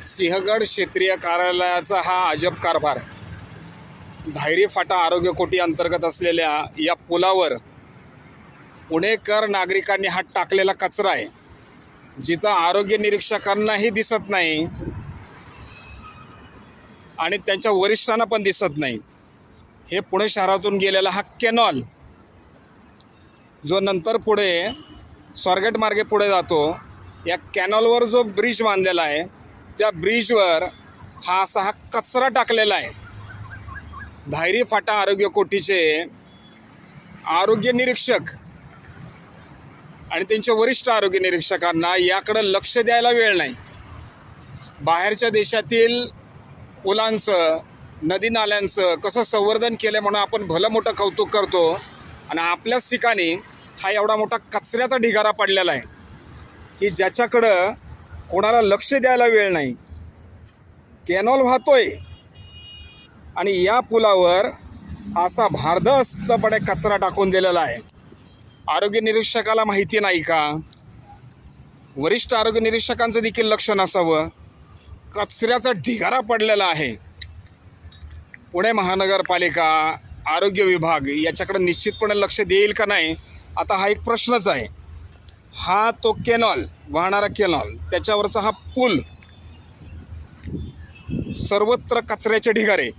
सिंहगड क्षेत्रीय कार्यालयाचा हा अजब कारभार. धायरी फाटा आरोग्य कोटी अंतर्गत असलेल्या या पुलावर पुणेकर नागरिकांनी हा टाकलेला कचरा आहे, जिथं आरोग्य निरीक्षकांनाही दिसत नाही आणि त्यांच्या वरिष्ठांना पण दिसत नाही. हे पुणे शहरातून गेलेला हा कॅनॉल, जो नंतर पुढे स्वारगेट मार्गे पुढे जातो, या कॅनॉलवर जो ब्रिज बांधलेला आहे त्या ब्रिजवर हा कचरा टाकलेला आहे. धायरी फाटा आरोग्य कोटीचे आरोग्य निरीक्षक आणि त्यांचे वरिष्ठ आरोग्य निरीक्षकांना याकडे लक्ष द्यायला वेळ नाही. बाहेरच्या देशातील पुलांचं, नदी नाल्यांचं कसं संवर्धन केलं म्हणून आपण भलं मोठं कौतुक करतो, आणि आपल्याच ठिकाणी हा एवढा मोठा कचऱ्याचा ढिगारा पडलेला आहे की ज्याच्याकडं कोणाला लक्ष द्यायला वेळ नाही. कॅनॉल वाहतोय आणि या पुलावर असा भारदस्तपणे कचरा टाकून दिलेला आहे. आरोग्य निरीक्षकाला माहिती नाही का? वरिष्ठ आरोग्य निरीक्षकांचं देखील लक्ष नसावं? कचऱ्याचा ढिगारा पडलेला आहे. पुणे महानगरपालिका, आरोग्य विभाग याच्याकडे निश्चितपणे लक्ष देईल का नाही, आता हा एक प्रश्नच आहे. हा तो कॅनॉल, वाहणारा कॅनॉल, त्याच्यावरचा हा पूल, सर्वत्र कचऱ्याचे ढिगारे.